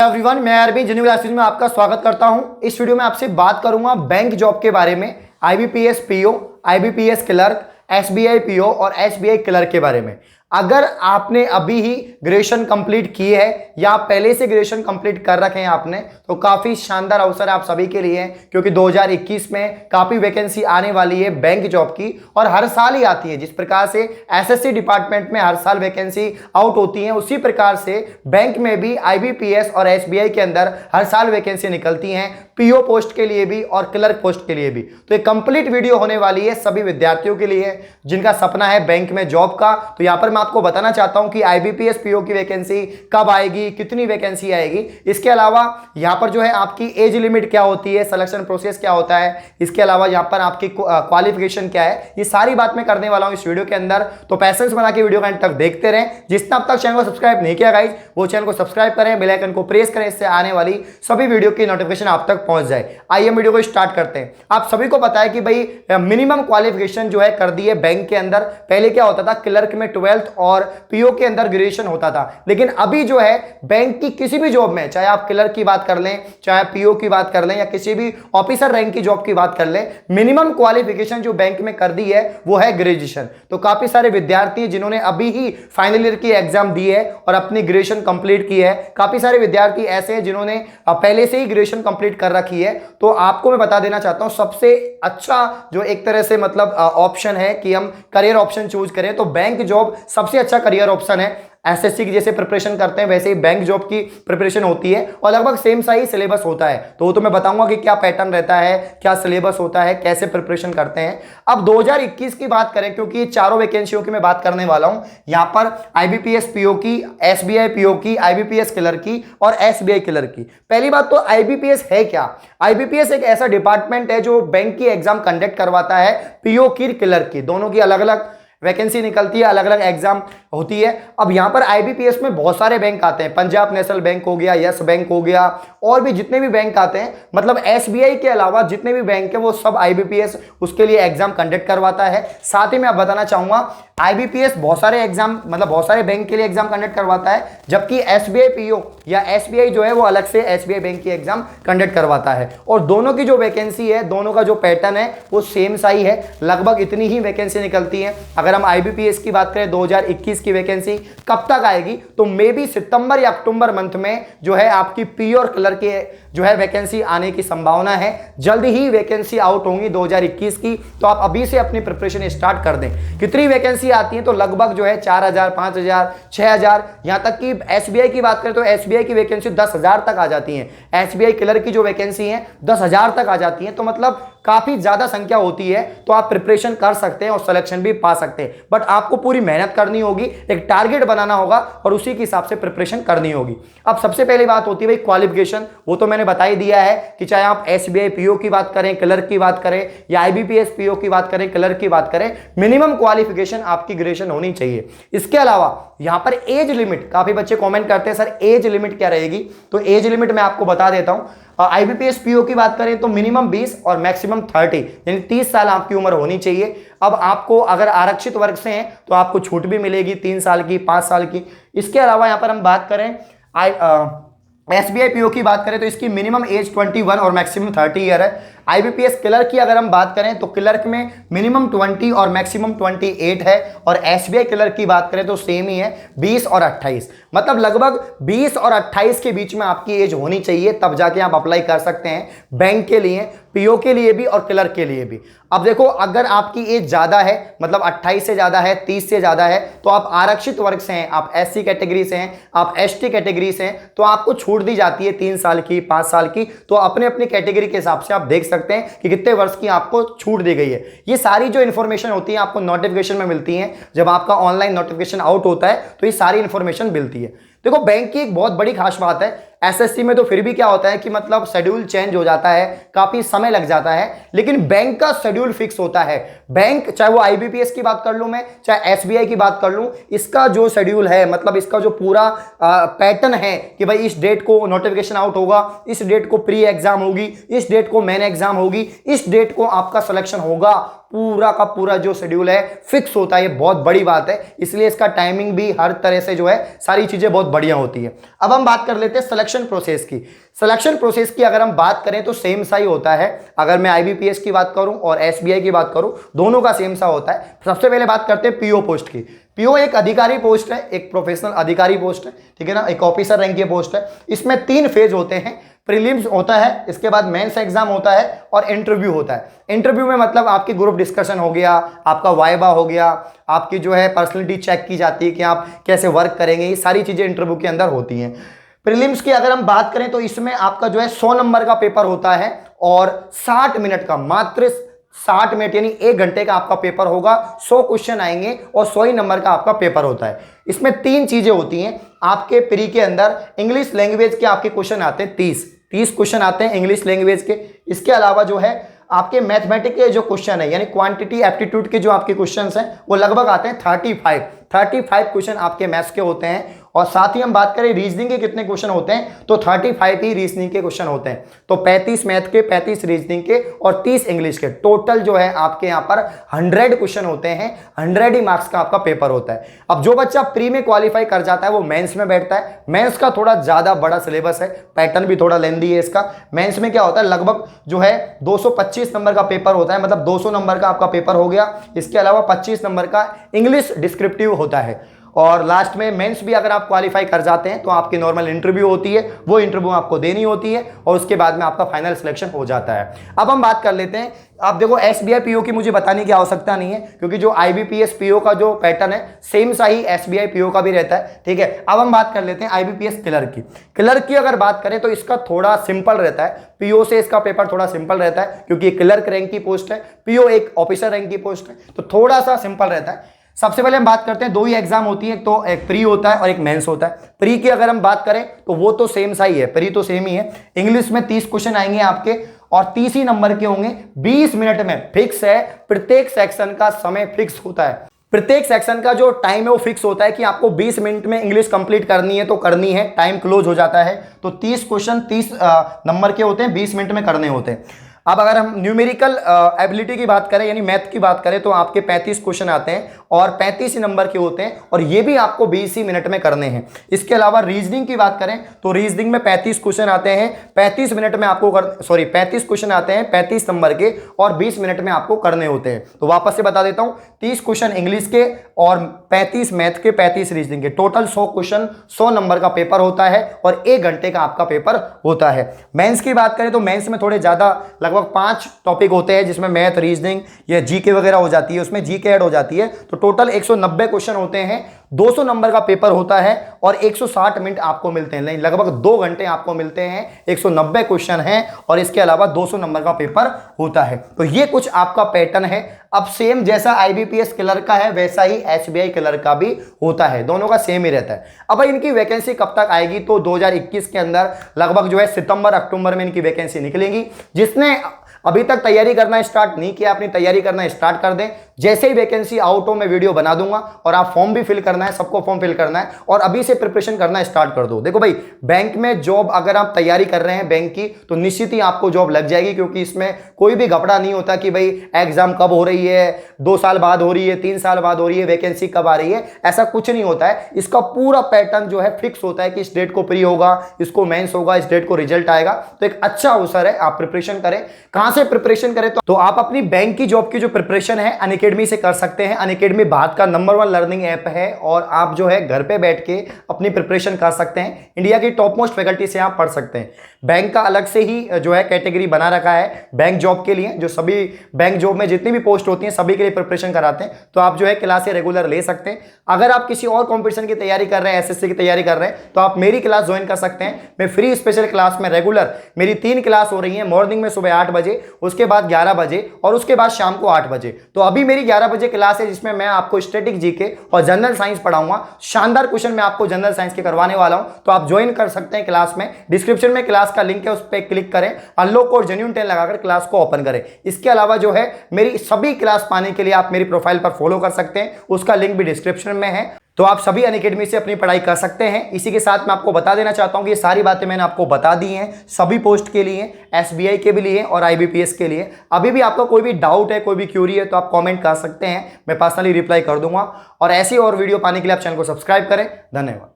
Everyone, मैं अरविंद जिन्नी classes में आपका स्वागत करता हूं। इस वीडियो में आपसे बात करूंगा बैंक जॉब के बारे में। IBPS PO, IBPS clerk, SBI PO और एसबीआई क्लर्क के बारे में। अगर आपने अभी ही ग्रेजुएशन कंप्लीट की है या आप पहले से ग्रेजुएशन कंप्लीट कर रखे हैं आपने, तो काफ़ी शानदार अवसर आप सभी के लिए है, क्योंकि 2021 में काफ़ी वैकेंसी आने वाली है बैंक जॉब की, और हर साल ही आती है। जिस प्रकार से एसएससी डिपार्टमेंट में हर साल वैकेंसी आउट होती है, उसी प्रकार से बैंक में भी आईबीपीएस और एसबीआई के अंदर हर साल वैकेंसी निकलती हैं, पीओ पोस्ट के लिए भी और क्लर्क पोस्ट के लिए भी। तो एक कंप्लीट वीडियो होने वाली है सभी विद्यार्थियों के लिए जिनका सपना है बैंक में जॉब का। तो यहां पर मैं आपको बताना चाहता हूं कि आईबीपीएस पीओ की वैकेंसी कब आएगी, कितनी वैकेंसी आएगी। इसके अलावा यहां पर जो है आपकी एज लिमिट क्या होती है, सिलेक्शन प्रोसेस क्या होता है, इसके अलावा यहां पर आपकी क्वालिफिकेशन क्या है, ये सारी बात मैं करने वाला हूं इस वीडियो के अंदर। तो पैसेंस बना के वीडियो का एंड तक देखते रहें। जिसने अब तक चैनल को सब्सक्राइब नहीं किया गाइस, वो चैनल को सब्सक्राइब करें, बेल आइकन को प्रेस करें, इससे आने वाली सभी वीडियो की नोटिफिकेशन आप तक पहुंच जाए। आइए हम वीडियो को स्टार्ट करते हैं। आप सभी को पता है कि भाई मिनिमम क्वालिफिकेशन जो है कर दी है बैंक के अंदर। पहले क्या होता था, क्लर्क में 12th और पीओ के अंदर ग्रेजुएशन होता था, लेकिन अभी जो है बैंक की किसी भी जॉब में, चाहे आप क्लर्क की बात कर लें, चाहे पीओ की बात कर लें, या किसी भी ऑफिसर रैंक की जॉब की बात कर लें, मिनिमम क्वालिफिकेशन जो बैंक में कर दी है वो है ग्रेजुएशन। तो काफी सारे विद्यार्थी जिन्होंने अभी ही फाइनल ईयर की एग्जाम दी है और अपनी ग्रेजुएशन कंप्लीट की है, काफी सारे विद्यार्थी ऐसे हैं जिन्होंने पहले से ही ग्रेजुएशन कंप्लीट कर रखी है। तो आपको मैं बता देना चाहता हूं, सबसे अच्छा जो एक तरह से मतलब ऑप्शन है कि हम करियर ऑप्शन चूज करें, तो बैंक जॉब सबसे अच्छा करियर ऑप्शन है। एसएससी की जैसे प्रिपरेशन करते हैं वैसे ही बैंक जॉब की प्रिपरेशन होती है, और लगभग सेम सा ही सिलेबस होता है। तो वो तो मैं बताऊंगा कि क्या पैटर्न रहता है, क्या सिलेबस होता है, कैसे प्रिपरेशन करते हैं। अब 2021 की बात करें, क्योंकि ये चारों वैकेंसियों की मैं बात करने वाला हूं यहां पर, आईबीपीएस पीओ की, एसबीआई पीओ की, आईबीपीएस क्लर्क की और एसबीआई क्लर्क की। पहली बात तो आईबीपीएस है क्या। आईबीपीएस एक ऐसा डिपार्टमेंट है जो बैंक की एग्जाम कंडक्ट करवाता है, पीओ की, क्लर्क की, दोनों की अलग अलग वैकेंसी निकलती है, अलग अलग एग्जाम होती है। अब यहां पर आईबीपीएस में बहुत सारे बैंक आते हैं, पंजाब नेशनल बैंक हो गया, यस बैंक हो गया, और भी जितने भी बैंक आते हैं, मतलब एसबीआई के अलावा जितने भी बैंक है वो सब आईबीपीएस उसके लिए एग्जाम कंडक्ट करवाता है। साथ ही मैं आप बताना चाहूंगा, आईबीपीएस बहुत सारे एग्जाम, मतलब बहुत सारे बैंक के लिए एग्जाम कंडक्ट करवाता है, जबकि एसबीआई पीओ या एसबीआई जो है वो अलग से एसबीआई बैंक की एग्जाम कंडक्ट करवाता है। और दोनों की जो वैकेंसी है, दोनों का जो पैटर्न है वो सेम सा ही है, लगभग इतनी ही वैकेंसी निकलती है। अगर हम आईबीपीएस की बात करें 2021 की वैकेंसी कब तक आएगी, तो मे बी सितंबर या अक्टूबर मंथ में जो है आपकी पी और क्लर्क के जो है वैकेंसी आने की संभावना है। जल्द ही वैकेंसी आउट होंगी 2021 की, तो आप अभी से अपनी प्रिपरेशन स्टार्ट कर दें। कितनी वैकेंसी आती है, तो लगभग जो है 4000, 5000, 6000, यहां तक कि एसबीआई की बात करें तो एसबीआई की वैकेंसी 10,000 तक आ जाती है। एसबीआई क्लर्क की जो वैकेंसी है 10,000 तक आ जाती है, तो मतलब काफी ज्यादा संख्या होती है। तो आप प्रिपरेशन कर सकते हैं और सिलेक्शन भी पा सकते हैं, बट आपको पूरी मेहनत करनी होगी, एक टारगेट बनाना होगा और उसी के हिसाब से प्रिपरेशन करनी होगी। अब सबसे पहली बात होती है भाई क्वालिफिकेशन, वो तो मैंने बता ही दिया है कि चाहे आप एसबीआई पीओ की बात करें, क्लर्क की बात करें, या आईबीपीएस पीओ की बात करें, क्लर्क की बात करें, मिनिमम क्वालिफिकेशन आपकी ग्रेजुएशन होनी चाहिए। इसके अलावा यहां पर एज लिमिट, काफी बच्चे कमेंट करते हैं सर एज लिमिट क्या रहेगी, तो एज लिमिट मैं आपको बता देता हूं। आईबीपीएस पीओ की बात करें तो मिनिमम 20 और मैक्सिमम 30, यानी 30 साल आपकी उम्र होनी चाहिए। अब आपको अगर आरक्षित वर्ग से हैं तो आपको छूट भी मिलेगी 3 साल की, 5 साल की। इसके अलावा यहां पर हम बात करें एसबीआई पीओ की बात करें तो इसकी मिनिमम एज 21 और मैक्सिमम 30 ईयर है। आईबीपीएस क्लर्क की अगर हम बात करें तो क्लर्क में मिनिमम 20 और मैक्सिमम 28 है, और एसबीआई क्लर्क की बात करें तो सेम ही है, 20 और 28, मतलब लगभग 20 और 28 के बीच में आपकी एज होनी चाहिए, तब जाके आप अप्लाई कर सकते हैं बैंक के लिए, पीओ के लिए भी और क्लर्क के लिए भी। अब देखो, अगर आपकी एज ज्यादा है, मतलब 28 से ज्यादा है, 30 से ज्यादा है, तो आप आरक्षित वर्ग से हैं, आप एससी कैटेगरी से हैं, आप एसटी कैटेगरी से हैं, तो आपको छूट दी जाती है 3 साल की, 5 साल की। तो अपने अपनी कैटेगरी के हिसाब से आप देख सकते हैं कि कितने वर्ष की आपको छूट दी गई है। ये सारी जो इन्फॉर्मेशन होती है आपको नोटिफिकेशन में मिलती है, जब आपका ऑनलाइन नोटिफिकेशन आउट होता है तो ये सारी इन्फॉर्मेशन मिलती है। देखो, बैंक की एक बहुत बड़ी खास बात है, एसएससी में तो फिर भी क्या होता है कि मतलब शेड्यूल चेंज हो जाता है, काफी समय लग जाता है, लेकिन बैंक का शेड्यूल फिक्स होता है। बैंक, चाहे वो आईबीपीएस की बात कर लूं मैं, चाहे एसबीआई की बात कर लूं, इसका जो शेड्यूल है, मतलब इसका जो पूरा पैटर्न है कि भाई इस डेट को नोटिफिकेशन आउट होगा, इस डेट को प्री एग्जाम होगी, इस डेट को मेन एग्जाम होगी, इस डेट को आपका सिलेक्शन होगा, पूरा का पूरा जो शेड्यूल है फिक्स होता है। ये बहुत बड़ी बात है, इसलिए इसका टाइमिंग भी हर तरह से जो है सारी चीजें बहुत बढ़िया होती है। अब हम बात कर लेते हैं सिलेक्शन सिलेक्शन प्रोसेस की। सिलेक्शन प्रोसेस की अगर हम बात करें तो सेम सा ही होता है। अगर मैं IBPS की बात करूं और SBI की बात करूं, दोनों का सेम सा होता है। सबसे पहले बात करते हैं PO पोस्ट की। PO एक अधिकारी पोस्ट है, एक प्रोफेशनल अधिकारी पोस्ट है, ठीक है ना, एक ऑफिसर रैंक की पोस्ट है। इसमें 3 फेज होते हैं। प्रीलिम्स होता है, इसके बाद मेंस एग्जाम होता है और इंटरव्यू होता है। इंटरव्यू में मतलब आपकी ग्रुप डिस्कशन हो गया, आपका वाइवा हो गया, आपकी जो है पर्सनैलिटी चेक की जाती है कि आप कैसे वर्क करेंगे, ये सारी चीजें इंटरव्यू के अंदर होती हैं। प्रीलिम्स की अगर हम बात करें तो इसमें आपका जो है 100 नंबर का पेपर होता है और 60 मिनट का, मात्र 60 मिनट यानी 1 घंटे का आपका पेपर होगा। 100 क्वेश्चन आएंगे और 100 ही नंबर का आपका पेपर होता है। इसमें 3 चीजें होती हैं आपके प्री के अंदर। इंग्लिश लैंग्वेज के आपके क्वेश्चन आते हैं 30 क्वेश्चन आते हैं इंग्लिश लैंग्वेज के। इसके अलावा जो है आपके मैथमेटिक्स के जो क्वेश्चन है यानी क्वांटिटी एप्टीट्यूड के जो आपके क्वेश्चंस हैं वो लगभग आते हैं 35 क्वेश्चन आपके मैथ्स के होते हैं। और साथ ही हम बात करें रीजनिंग के कितने क्वेश्चन होते हैं तो 35 ही रीजनिंग के क्वेश्चन होते हैं। तो 35 मैथ के, 35 रीजनिंग के और 30 इंग्लिश के, टोटल जो है आपके यहाँ पर 100 क्वेश्चन होते हैं। 100 ही मार्क्स का आपका पेपर होता है। अब जो बच्चा प्री में क्वालिफाई कर जाता है वो मेंस में बैठता है। मेंस का थोड़ा ज्यादा बड़ा सिलेबस है, पैटर्न भी थोड़ा लेंदी है इसका। मेंस में क्या होता है, लगभग जो है 225 नंबर का पेपर होता है, मतलब 200 नंबर का आपका पेपर हो गया। इसके अलावा 25 नंबर का इंग्लिश डिस्क्रिप्टिव होता है। और लास्ट में मेंस भी अगर आप क्वालिफाई कर जाते हैं तो आपकी नॉर्मल इंटरव्यू होती है, वो इंटरव्यू आपको देनी होती है और उसके बाद में आपका फाइनल सिलेक्शन हो जाता है। अब हम बात कर लेते हैं, आप देखो SBI PO की मुझे बताने की आवश्यकता नहीं है क्योंकि जो IBPS PO का जो पैटर्न है सेम सा ही SBI PO का भी रहता है, ठीक है। अब हम बात कर लेते हैं IBPS क्लर्क की। क्लर्क की अगर बात करें तो इसका थोड़ा सिंपल रहता है। PO से इसका पेपर थोड़ा सिंपल रहता है क्योंकि क्लर्क रैंक की पोस्ट है, PO एक ऑफिसर रैंक की पोस्ट है, तो थोड़ा सा सिंपल रहता है। सबसे पहले हम बात करते हैं, 2 ही एग्जाम होती है, तो एक प्री होता है और एक मेंस होता है। प्री की अगर हम बात करें तो वो तो सेम सा ही है, प्री तो सेम ही है। इंग्लिश में 30 क्वेश्चन आएंगे आपके और 30 ही नंबर के होंगे। 20 मिनट में फिक्स है, प्रत्येक सेक्शन का समय फिक्स होता है। प्रत्येक सेक्शन का जो टाइम है वो फिक्स होता है कि आपको 20 मिनट में इंग्लिश कंप्लीट करनी है तो करनी है, टाइम क्लोज हो जाता है। तो 30 क्वेश्चन 30 नंबर के होते हैं, 20 मिनट में करने होते हैं। अब अगर हम न्यूमेरिकल एबिलिटी की बात करें यानी मैथ की बात करें तो आपके 35 क्वेश्चन आते हैं और 35 ही नंबर के होते हैं और ये भी आपको 20 ही मिनट में करने हैं। इसके अलावा रीजनिंग की बात करें तो रीजनिंग में 35 क्वेश्चन आते हैं, 35 मिनट में आपको 35 क्वेश्चन आते हैं 35 नंबर के और 20 मिनट में आपको करने होते हैं। तो वापस से बता देता हूं, 30 क्वेश्चन इंग्लिश के और 35 मैथ के, 35 रीजनिंग के, टोटल 100 क्वेश्चन 100 नंबर का पेपर होता है और 1 घंटे का आपका पेपर होता है। मेंस की बात करें तो मेंस में थोड़े ज्यादा, लगभग 5 टॉपिक होते हैं जिसमें मैथ, रीजनिंग या जीके वगैरह हो जाती है, उसमें जीके ऐड हो जाती है। तो टोटल 190 क्वेश्चन होते हैं, 200 नंबर का पेपर होता है और 160 मिनट आपको मिलते हैं, लगभग 2 घंटे आपको मिलते हैं। 190 क्वेश्चन हैं और इसके अलावा 200 नंबर का पेपर होता है। तो ये कुछ आपका पैटर्न है। अब सेम जैसा IBPS क्लर्क का है वैसा ही SBI क्लर्क का भी होता है, दोनों का सेम ही रहता है। अब इनकी वैकेंसी कब तक आएगी तो 2021 के अंदर लगभग जो है सितंबर अक्टूबर में इनकी वैकेंसी निकलेगी। जिसने अभी तक तैयारी करना स्टार्ट नहीं किया, अपनी तैयारी करना स्टार्ट कर दें। जैसे ही वैकेंसी आउट हो मैं वीडियो बना दूंगा और आप फॉर्म भी फिल करना है, सबको फॉर्म फिल करना है और अभी से प्रिपरेशन करना स्टार्ट कर दो। देखो भाई, बैंक में जॉब अगर आप तैयारी कर रहे हैं बैंक की तो निश्चित ही आपको जॉब लग जाएगी क्योंकि इसमें कोई भी घपड़ा नहीं होता कि भाई एग्जाम कब हो रही है, 2 साल बाद हो रही है, 3 साल बाद हो रही है, वैकेंसी कब आ रही है, ऐसा कुछ नहीं होता है। इसका पूरा पैटर्न जो है फिक्स होता है कि इस डेट को प्री होगा, इसको मेंस होगा, इस डेट को रिजल्ट आएगा। तो एक अच्छा अवसर है, आप प्रिपरेशन करें। कहां से प्रिपरेशन करें तो आप अपनी बैंक की जॉब की जो प्रिपरेशन है अनअकैडमी से कर सकते हैं। अनअकैडमी भारत का नंबर 1 लर्निंग ऐप है और आप जो है घर पे बैठ के अपनी प्रिपरेशन कर सकते हैं। इंडिया की टॉप मोस्ट फैकल्टी से आप पढ़ सकते हैं। बैंक का अलग से ही जो है कैटेगरी बना रखा है बैंक जॉब के लिए, जो सभी बैंक जॉब में जितनी भी पोस्ट होती हैं सभी के लिए प्रिपरेशन कराते हैं। तो आप जो है क्लासें रेगुलर ले सकते हैं। अगर आप किसी और कॉम्पिटिशन की तैयारी कर रहे हैं, SSC की तैयारी कर रहे हैं, तो आप मेरी क्लास ज्वाइन कर सकते हैं। मैं फ्री स्पेशल क्लास में रेगुलर मेरी 3 क्लास हो रही है, मॉर्निंग में सुबह 8 बजे, उसके बाद 11 बजे और उसके बाद शाम को 8 बजे। तो अभी मेरी 11 बजे क्लास है जिसमें मैं आपको स्टैटिक जीके और जनरल साइंस पढ़ाऊंगा। शानदार क्वेश्चन मैं आपको जनरल साइंस के करवाने वाला हूं, तो आप ज्वाइन कर सकते हैं क्लास में। डिस्क्रिप्शन में क्लास का लिंक है, उस पर क्लिक करें, अनलॉक कोड जेन्युइन 10 लगाकर क्लास को ओपन करें। इसके अलावा जो है मेरी सभी क्लास पाने के लिए आप मेरी प्रोफाइल पर फॉलो कर सकते हैं, उसका लिंक भी डिस्क्रिप्शन में है। तो आप सभी अनअकैडमी से अपनी पढ़ाई कर सकते हैं। इसी के साथ मैं आपको बता देना चाहता हूं कि ये सारी बातें मैंने आपको बता दी हैं सभी पोस्ट के लिए, SBI के भी लिए और IBPS के लिए। अभी भी आपका कोई भी डाउट है, कोई भी क्यूरी है तो आप कमेंट कर सकते हैं, मैं पर्सनली रिप्लाई कर दूंगा। और ऐसी और वीडियो पाने के लिए आप चैनल को सब्सक्राइब करें। धन्यवाद।